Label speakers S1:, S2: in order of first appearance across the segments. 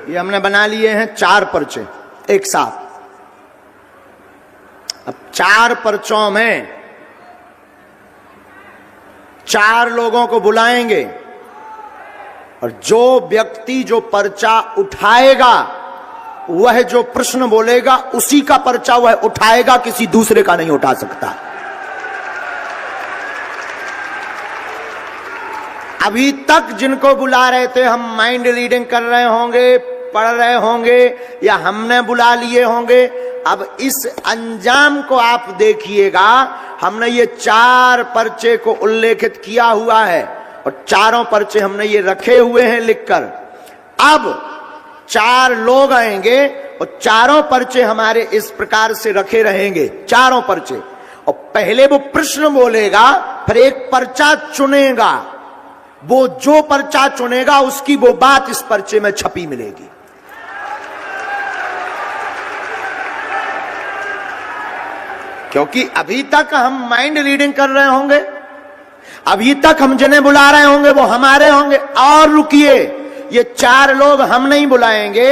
S1: ये हमने बना लिए हैं 4 पर्चे एक साथ। अब 4 पर्चों में 4 लोगों को बुलाएंगे और जो व्यक्ति जो पर्चा उठाएगा वह जो प्रश्न बोलेगा उसी का पर्चा वह उठाएगा, किसी दूसरे का नहीं उठा सकता। अभी तक जिनको बुला रहे थे हम माइंड रीडिंग कर रहे होंगे, पढ़ रहे होंगे या हमने बुला लिए होंगे। अब इस अंजाम को आप देखिएगा। हमने ये 4 पर्चे को उल्लेखित किया हुआ है और चारों पर्चे हमने ये रखे हुए हैं लिखकर। अब 4 लोग आएंगे और चारों पर्चे हमारे इस प्रकार से रखे रहेंगे, चारों पर्चे। और पहले वो प्रश्न बोलेगा, फिर एक पर्चा चुनेगा। वो जो पर्चा चुनेगा उसकी वो बात इस पर्चे में छपी मिलेगी। क्योंकि अभी तक हम माइंड रीडिंग कर रहे होंगे, अभी तक हम जिन्हें बुला रहे होंगे वो हमारे होंगे। और रुकिए, ये 4 लोग हम नहीं बुलाएंगे।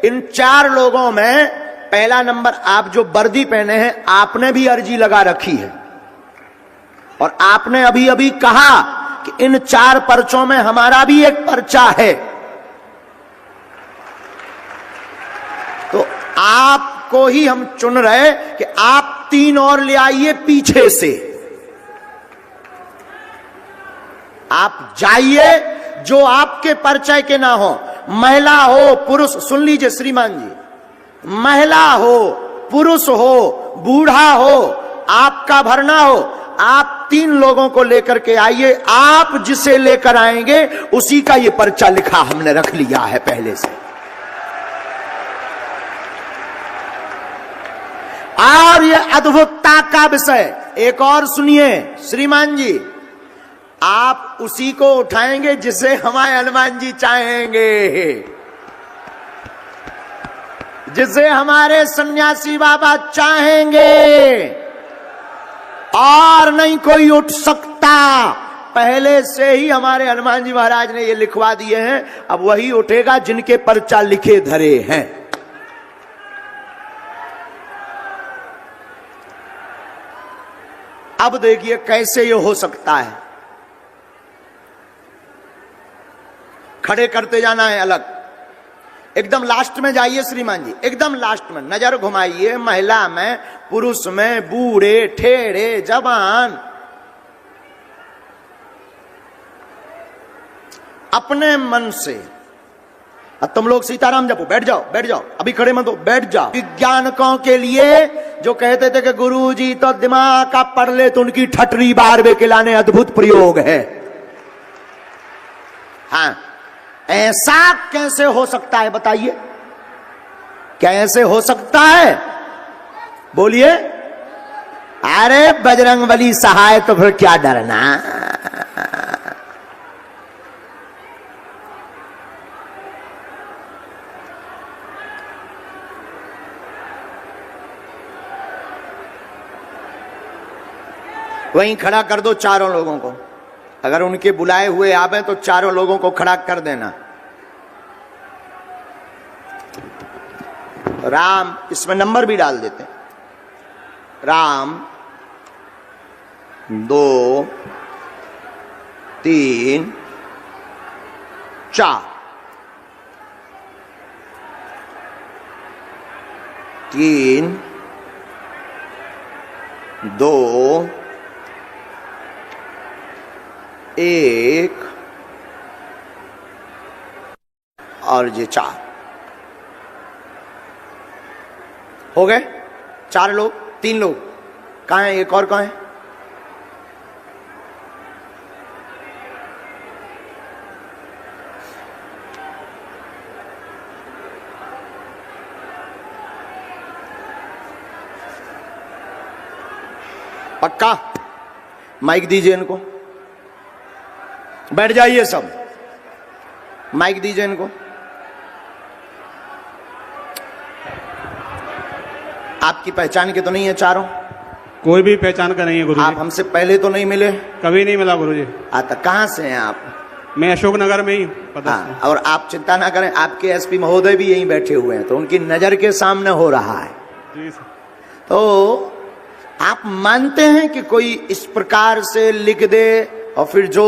S1: इन 4 लोगों में पहला नंबर, आप जो वर्दी पहने हैं आपने भी अर्जी लगा रखी है और आपने अभी अभी कहा कि इन 4 पर्चों में हमारा भी एक पर्चा है। तो आपको ही हम चुन रहे कि आप 3 और ले आइए पीछे से। आप जाइए जो आपके परिचय के ना हो, महिला हो पुरुष, सुन लीजिए श्रीमान जी, महिला हो पुरुष हो बूढ़ा हो आपका भरना हो, आप 3 लोगों को लेकर के आइए। आप जिसे लेकर आएंगे उसी का ये पर्चा लिखा हमने रख लिया है पहले से। और ये अद्भुतता का विषय एक और सुनिए श्रीमान जी, आप उसी को उठाएंगे जिसे हमारे हनुमान जी चाहेंगे, जिसे हमारे सन्यासी बाबा चाहेंगे, और नहीं कोई उठ सकता। पहले से ही हमारे हनुमान जी महाराज ने ये लिखवा दिए हैं। अब वही उठेगा जिनके पर्चा लिखे धरे हैं। अब देखिए कैसे ये हो सकता है। खड़े करते जाना है अलग, एकदम लास्ट में जाइए श्रीमान जी, एकदम लास्ट में नजर घुमाइए। महिला में, पुरुष में, बूढ़े ठेढ़े जवान, अपने मन से। अब तुम लोग सीताराम जपो, बैठ जाओ बैठ जाओ, अभी खड़े मत हो, बैठ जाओ। विज्ञानकों के लिए जो कहते थे कि गुरुजी तो दिमाग का पढ़ ले तो उनकी ठटरी बार वे खिलाने अद्भुत प्रयोग है। हाँ, ऐसा कैसे हो सकता है बताइए, कैसे हो सकता है बोलिए। अरे बजरंगबली सहाय, तो फिर क्या डरना। वहीं खड़ा कर दो चारों लोगों को, अगर उनके बुलाए हुए आवे तो चारों लोगों को खड़ा कर देना। राम, इसमें नंबर भी डाल देते हैं, राम 2 3 4 3 2 1 और ये 4 हो गए। 4 लोग, 3 लोग कहां है, एक और कहां है? पक्का माइक दीजिए इनको, बैठ जाइए सब, माइक दीजिए इनको। आपकी पहचान के तो नहीं है चारों?
S2: कोई भी पहचान का नहीं है गुरुजी।
S1: आप हमसे पहले तो नहीं मिले?
S2: कभी नहीं मिला गुरुजी।
S1: आता कहां से हैं आप?
S2: मैं अशोकनगर में ही पता।
S1: हाँ, और आप चिंता ना करें, आपके एसपी महोदय भी यहीं बैठे हुए हैं, तो उनकी नजर के सामने हो रहा है।
S2: जी सर।
S1: तो आप मानते हैं कि कोई इस प्रकार से लिख दे और फिर जो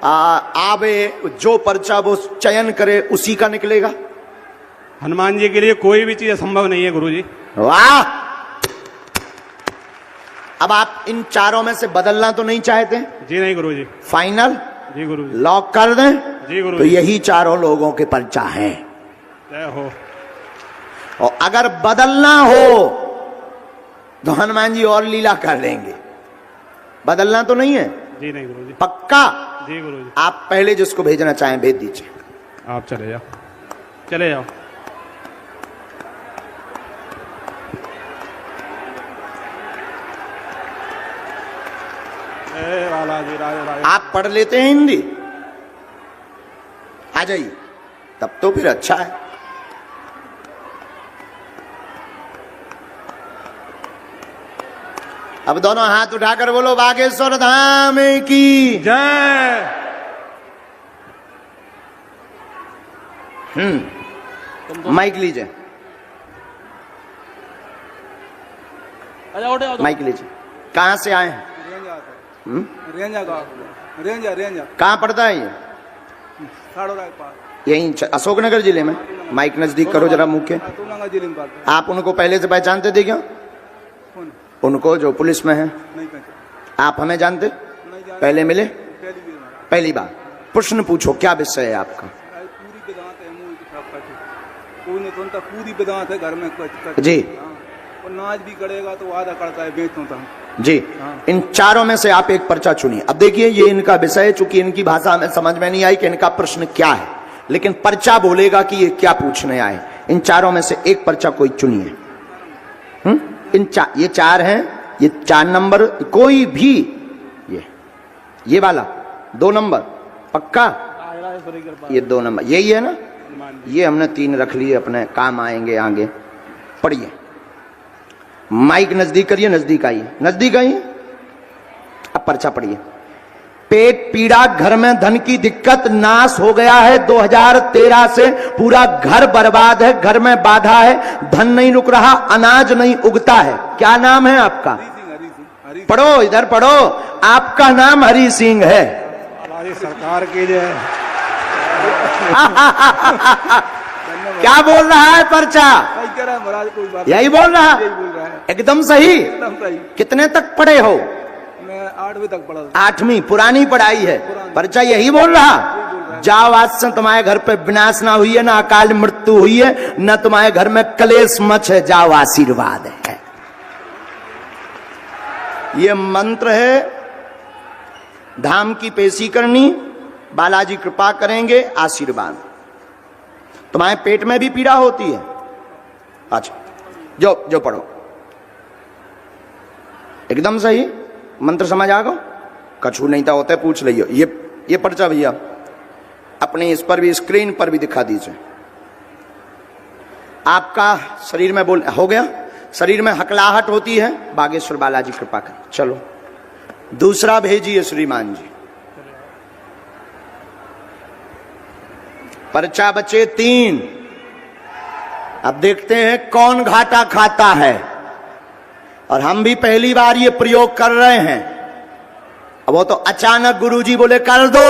S1: आवे, जो पर्चा वो चयन करे उसी का निकलेगा?
S2: हनुमान जी के लिए कोई भी चीज असंभव नहीं है गुरुजी।
S1: वाह! अब आप इन चारों में से बदलना तो नहीं चाहते?
S2: जी नहीं गुरुजी।
S1: फाइनल?
S2: जी गुरुजी।
S1: लॉक कर दें?
S2: जी गुरुजी।
S1: तो यही चारों लोगों के पर्चा हैं।
S2: जय हो।
S1: और अगर बदलना हो तो हनुमान जी और लीला कर देंगे। बदलना तो नहीं है?
S2: जी नहीं गुरुजी।
S1: पक्का?
S2: जी गुरुजी।
S1: आप पहले जिसको भेजना चाहें भेज दीजिए।
S2: आप चले जाओ, चले जाओ।
S1: आप पढ़ लेते हैं हिंदी? आ जाइए, तब तो फिर अच्छा है। अब दोनों हाथ उठाकर बोलो बागेश्वर धाम की
S2: जय।
S1: माइक लीजिए, माइक लीजिए। कहां से आए हैं? कहाँ पड़ता है ये? यही अशोकनगर जिले में। माइक नजदीक करो जरा मुंह के। आप उनको पहले से पहचानते थे क्या? उनको जो पुलिस में है? आप हमें जानते? पहले मिले? पहली बार। प्रश्न पूछो, क्या विषय है आपका?
S3: पूरी बेदांत है घर में
S1: जी।
S3: और नाच भी करेगा तो आधा करता है, बेचता था
S1: जी। इन चारों में से आप एक पर्चा चुनिए। अब देखिए ये इनका विषय है, चूंकि इनकी भाषा हमें समझ में नहीं आई कि इनका प्रश्न क्या है, लेकिन पर्चा बोलेगा कि ये क्या पूछने आए। इन चारों में से एक पर्चा कोई चुनिए। ये चार हैं, ये 4 नंबर कोई भी, ये वाला 2 नंबर पक्का, ये 2 नंबर यही है ना? ये हमने 3 रख लिए, अपने काम आएंगे आगे। पढ़िए, माइक नजदीक करिए, नजदीक आइए, नजदीक आइए। अब पर्चा पढ़िए। पेट पीड़ा, घर में धन की दिक्कत, नाश हो गया है 2013 से, पूरा घर बर्बाद है, घर में बाधा है, धन नहीं रुक रहा, अनाज नहीं उगता है। क्या नाम है आपका? पढ़ो, इधर पढ़ो। आपका नाम हरि सिंह है।
S2: सरकार की जय।
S1: क्या बोल रहा है पर्चा? यही बोल रहा है, एकदम सही। कितने तक पढ़े हो?
S3: मैं 8वीं तक पढ़ा।
S1: 8वीं? पुरानी पढ़ाई है। पर्चा यही बोल रहा। जाओ, आज से तुम्हारे घर पे विनाश ना हुई है, ना अकाल मृत्यु हुई है, न तुम्हारे घर में कलेश मच है, जाओ आशीर्वाद है। ये मंत्र है, धाम की पेशी करनी, बालाजी कृपा करेंगे, आशीर्वाद। तुम्हारे पेट में भी पीड़ा होती है? अच्छा, जो जो पढ़ो। एकदम सही। मंत्र समझ आ गो? कछु नहीं था होता है, पूछ लियो। ये पर्चा भैया अपने इस पर भी, स्क्रीन पर भी दिखा दीजिए। आपका शरीर में बोल हो गया? शरीर में हकलाहट होती है? बागेश्वर बालाजी कृपा कर। चलो दूसरा भेजिए श्रीमान जी। पर्चा बचे 3। अब देखते हैं कौन घाटा खाता है। और हम भी पहली बार ये प्रयोग कर रहे हैं। अब वो तो अचानक गुरुजी बोले कर दो,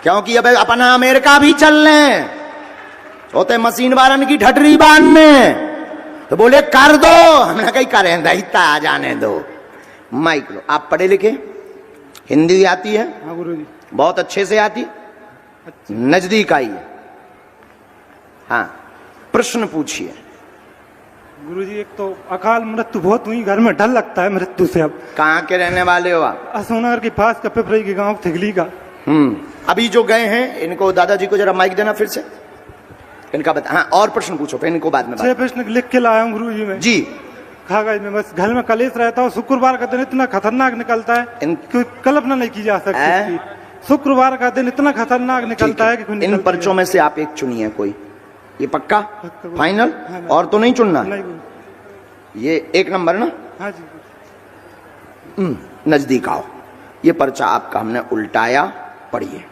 S1: क्योंकि अब अपना अमेरिका भी चल रहे होते मशीन वारन की ढटरी बांधने, तो बोले कर दो। हमने कहीं करें दहिता आ जाने दो। माइक लो। आप पढ़े लिखे? हिंदी आती है?
S3: हाँ गुरुजी।
S1: बहुत अच्छे से आती? नजदीक आइए। हाँ, प्रश्न पूछिए।
S4: गुरुजी, एक तो अकाल मृत्यु बहुत हुई, घर में डर लगता है मृत्यु से। अब
S1: कहाँ के रहने वाले हो आप?
S4: सोनार के पास का पिपरई के गांव थिगली का।
S1: अभी जो गए हैं, इनको दादाजी को जरा माइक देना फिर से, इनका बता। हाँ, और प्रश्न पूछो, फिर इनको बाद में
S4: 6 प्रश्न लिख के लाया हूँ गुरुजी में।
S1: जी।
S4: कागज में बस। घर में कलेश रहता है, शुक्रवार का दिन इतना खतरनाक निकलता है कि कल्पना नहीं की जा सकती। शुक्रवार का दिन इतना खतरनाक निकलता है कि
S1: इन पर्चों में से आप एक चुनिए कोई। ये पक्का फाइनल? और तो नहीं चुनना? ये 1 नंबर ना?
S4: हाँ जी।
S1: नजदीक आओ। ये पर्चा आपका हमने उल्टाया पढ़िए।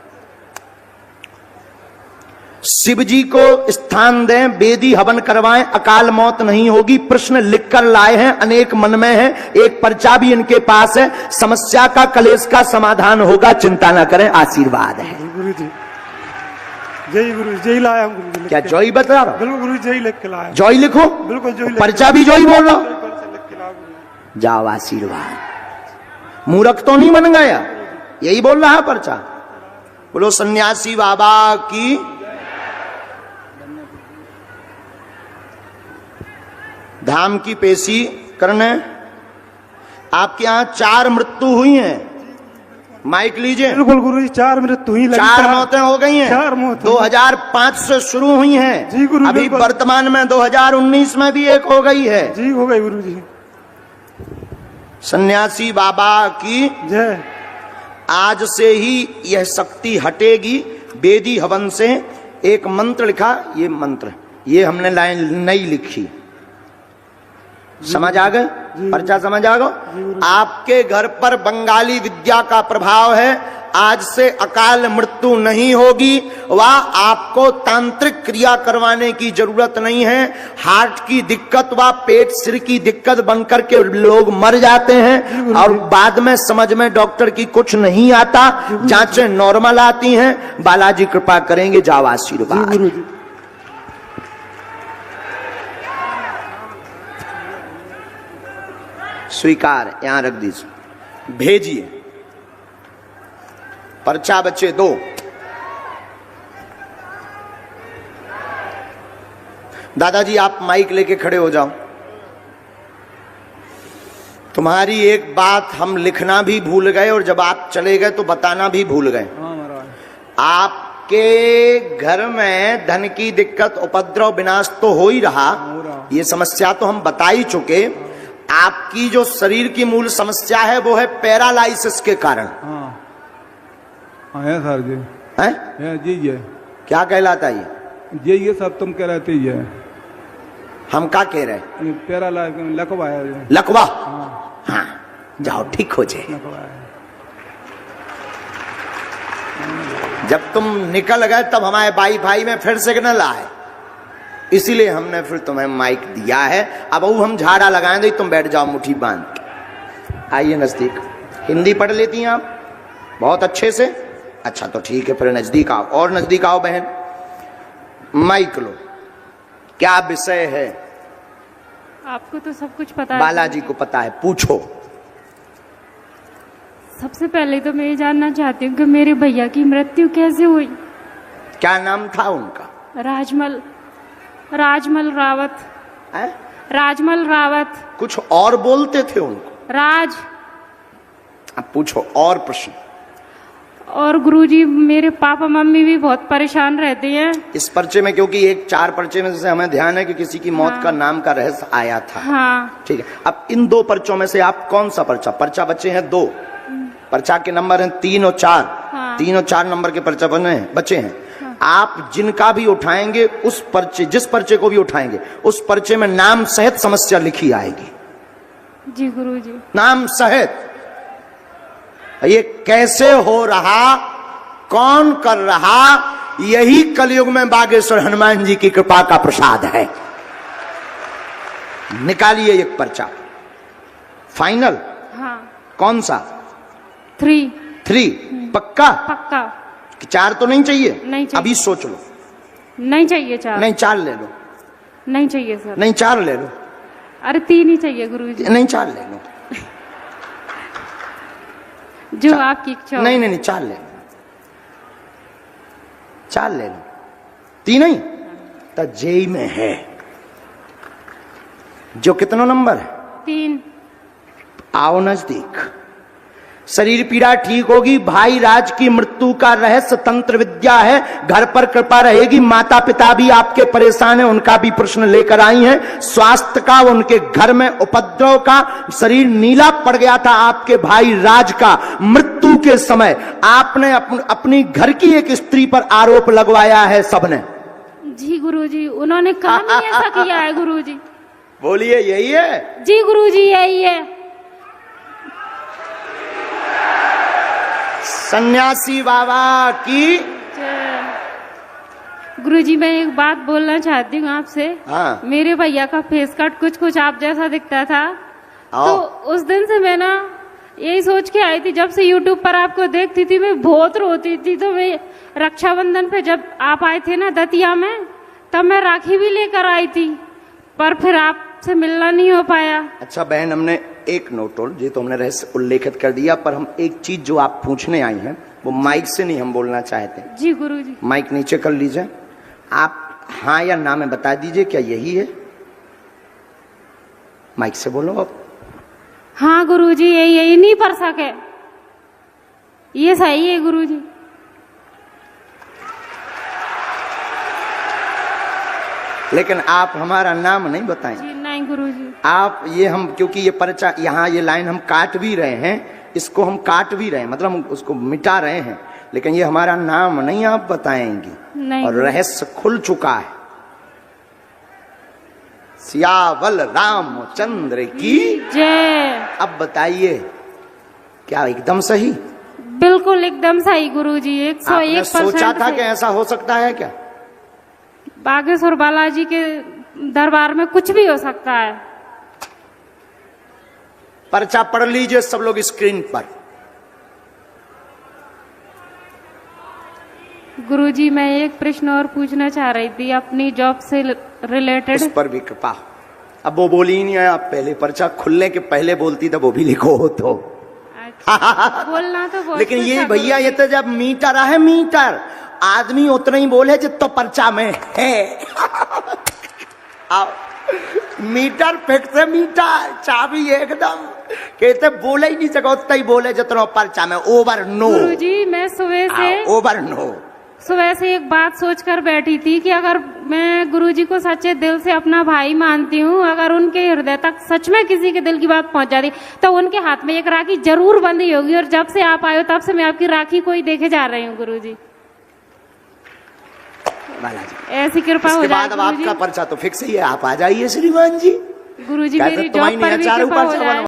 S1: शिव जी को स्थान दें, वेदी हवन करवाएं, अकाल मौत नहीं होगी। प्रश्न लिखकर लाए हैं, अनेक मन में है, एक पर्चा भी इनके पास है। समस्या का, कलेश का समाधान होगा, चिंता ना करें, आशीर्वाद है।
S4: गुरु जी जय गुरु जी, जय लाया हूं गुरु जी।
S1: क्या जॉई बता रहा?
S4: बिल्कुल गुरु जी, जय लिख के लाया।
S1: जॉई लिखो,
S4: बिल्कुल जय लिख
S1: पर्चा भी जॉई बोल रहा हूं।
S4: लिख के लाया गुरु जी।
S1: जाओ, आशीर्वाद। मूर्ख तो नहीं बन गया, यही बोल रहा है पर्चा। बोलो सन्यासी बाबा की। धाम की पेशी करने। आपके यहां 4 मृत्यु हुई हैं, माइक लीजिए।
S4: बिल्कुल गुरु जी, 4 मृत्यु हुई,
S1: 4 मौतें हो गई हैं।
S4: 4 मौत
S1: 2005 से शुरू हुई हैं
S4: जी गुरु,
S1: अभी
S4: बिल्कुल।
S1: वर्तमान में 2019 में भी एक हो गई है।
S4: जी हो गई गुरु जी।
S1: सन्यासी बाबा की
S4: जय।
S1: आज से ही यह शक्ति हटेगी। वेदी हवन से एक मंत्र लिखा, ये मंत्र, ये हमने लाइन नई लिखी, समझ आ गए? पर्चा समझ आ गए? आपके घर पर बंगाली विद्या का प्रभाव है। आज से अकाल मृत्यु नहीं होगी, वह आपको तांत्रिक क्रिया करवाने की जरूरत नहीं है। हार्ट की दिक्कत व पेट सिर की दिक्कत बनकर के लोग मर जाते हैं और बाद में समझ में डॉक्टर की कुछ नहीं आता, जांचें नॉर्मल आती हैं। बालाजी कृपा करेंगे, जाओ आशीर्वाद। स्वीकार, यहां रख दीजिए, भेजिए। पर्चा बच्चे 2। दादाजी आप माइक लेके खड़े हो जाओ। तुम्हारी एक बात हम लिखना भी भूल गए और जब आप चले गए तो बताना भी भूल गए।
S3: हाँ महाराज।
S1: आपके घर में धन की दिक्कत, उपद्रव, विनाश तो हो ही रहा, ये समस्या तो हम बता ही चुके। आपकी जो शरीर की मूल समस्या है वो है पैरालाइसिस के कारण।
S3: हाँ है सर जी,
S1: है
S3: जी ये
S1: क्या कहलाता है
S3: ये सब तुम कह रहे थे। ये
S1: हम क्या कह रहे?
S3: पेरा लकवा है।
S1: लकवा?
S3: हाँ,
S1: हाँ, जाओ ठीक हो जाए।
S3: लकवा है।
S1: जब तुम निकल गए तब हमारे वाईफाई में फिर सिग्नल आए, इसीलिए हमने फिर तुम्हें माइक दिया है। अब वो हम झाड़ा लगाएंगे, तुम बैठ जाओ मुट्ठी बांध के। आइए नजदीक। हिंदी पढ़ लेती हैं आप बहुत अच्छे से? अच्छा तो ठीक है, फिर नजदीक आओ, और नजदीक आओ बहन। माइक लो। क्या विषय है?
S5: आपको तो सब कुछ पता है।
S1: बालाजी को पता है, पूछो।
S5: सबसे पहले तो मैं ये जानना चाहती हूँ कि मेरे भैया की मृत्यु कैसे हुई?
S1: क्या नाम था उनका?
S5: राजमल रावत।
S1: है?
S5: राजमल रावत।
S1: कुछ और बोलते थे उनको?
S5: राज।
S1: अब पूछो और प्रश्न।
S5: और गुरुजी मेरे पापा मम्मी भी बहुत परेशान रहते हैं
S1: इस पर्चे में, क्योंकि एक 4 पर्चे में से हमें ध्यान है कि किसी की मौत का नाम का रहस्य आया था।
S5: हाँ।
S1: ठीक है, अब इन 2 पर्चों में से आप कौन सा पर्चा बचे हैं 2, पर्चा के नंबर हैं 3 और 4।
S5: हाँ।
S1: 3 और 4 नंबर के पर्चा बचे हैं। हाँ। आप जिनका भी उठाएंगे उस पर्चे, जिस पर्चे को भी उठाएंगे उस पर्चे में नाम सहित समस्या लिखी आएगी।
S5: जी गुरुजी।
S1: नाम सहित। ये कैसे हो रहा, कौन कर रहा, यही कलयुग में बागेश्वर हनुमान जी की कृपा का प्रसाद है। निकालिए एक पर्चा फाइनल।
S5: हाँ।
S1: कौन सा?
S5: 3
S1: पक्का?
S5: पक्का।
S1: 4 तो नहीं चाहिए?
S5: नहीं चाहिए।
S1: अभी सोच लो।
S5: नहीं चाहिए 4।
S1: नहीं 4 ले लो।
S5: नहीं चाहिए सर।
S1: नहीं 4 ले लो।
S5: अरे 3 ही चाहिए गुरुजी।
S1: नहीं 4 ले लो।
S5: जो आपकी इच्छा हो।
S1: नहीं 4 ले लो। 4 ले लो। 3 नहीं तो जेई में है। जो कितना नंबर है?
S5: 3।
S1: आओ नजदीक। शरीर पीड़ा ठीक होगी। भाई राज की मृत्यु का रहस्य तंत्र विद्या है। घर पर कृपा रहेगी। माता पिता भी आपके परेशान हैं, उनका भी प्रश्न लेकर आई हैं। स्वास्थ्य का, उनके घर में उपद्रव का, शरीर नीला पड़ गया था आपके भाई राज का। मृत्यु के समय आपने अपनी घर की एक स्त्री पर आरोप लगवाया है सबने।
S5: जी गुरुजी, उन्होंने काम ही ऐसा किया है गुरुजी।
S1: बोलिए यही है?
S5: जी गुरुजी यही है।
S1: सन्यासी बाबा की।
S5: गुरुजी मैं एक बात बोलना चाहती हूँ आपसे।
S1: हाँ।
S5: मेरे भैया का फेस कट कुछ आप जैसा दिखता था,
S1: आओ।
S5: तो उस दिन से मैं ना यही सोच के आई थी, जब से यूट्यूब पर आपको देखती थी मैं बहुत रोती थी। तो मैं रक्षाबंधन पे जब आप आए थे ना दतिया में, तब मैं राखी भी लेकर आई थी, पर फिर आपसे मिलना नहीं हो पाया।
S1: अच्छा बहन, हमने एक नोट ये तो हमने रहस्य उल्लेखित कर दिया, पर हम एक चीज जो आप पूछने आई हैं वो माइक से नहीं हम बोलना चाहते।
S5: जी गुरुजी।
S1: माइक नीचे कर लीजिए। आप हाँ या ना में बता दीजिए, क्या यही है? माइक से बोलो अब।
S5: हाँ गुरुजी, यही नहीं पर सके, ये सही है गुरुजी।
S1: लेकिन आप हमारा नाम नहीं बताएं।
S5: जी नहीं गुरुजी।
S1: आप ये हम, क्योंकि ये पर्चा यहाँ ये लाइन हम काट भी रहे हैं, इसको हम काट भी रहे हैं, मतलब हम उसको मिटा रहे हैं, लेकिन ये हमारा नाम नहीं आप बताएंगे।
S5: नहीं।
S1: और रहस्य खुल चुका है। सियावल रामचंद्र की
S5: जय।
S1: अब बताइए, क्या एकदम सही?
S5: बिल्कुल एकदम सही गुरुजी, 101%
S1: आपने सोचा था कि ऐसा हो सकता है क्या?
S5: बागेश्वर बालाजी के दरबार में कुछ भी हो सकता है।
S1: पर्चा पढ़ लीजिए सब लोग स्क्रीन पर।
S5: गुरुजी मैं एक प्रश्न और पूछना चाह रही थी अपनी जॉब से रिलेटेड।
S1: उस पर भी कृपा। अब वो बोली ही नहीं है, आप पहले पर्चा खुलने के पहले बोलती तो वो भी लिखो हो तो।
S5: बोलना तो बहुत
S1: लेकिन ये
S5: कुछ था
S1: भैया, ये तो जब मीटर है, मीटर आदमी उतना ही बोले जितना पर्चा में है। मीटर फिट से मीटर चाबी एकदम कहते बोले ही नहीं सको, उतना ही बोले जितना पर्चा में। ओवर नो
S5: गुरुजी। मैं
S1: ओवर नो
S5: सुबह से एक बात सोचकर बैठी थी कि अगर मैं गुरुजी को सच्चे दिल से अपना भाई मानती हूँ, अगर उनके हृदय तक सच में किसी के दिल की बात पहुंच जाती तो उनके हाथ में एक राखी जरूर बंधी होगी। और जब से आप आए हो तब से मैं आपकी राखी को ही देखे जा रही हूँ गुरुजी। ऐसी कृपा हो जाए।
S1: अब आपका पर्चा तो फिक्स ही है, आप आ जाइए श्रीमान जी।
S5: गुरुजी मेरी जॉब पर भी कृपा हो जाए।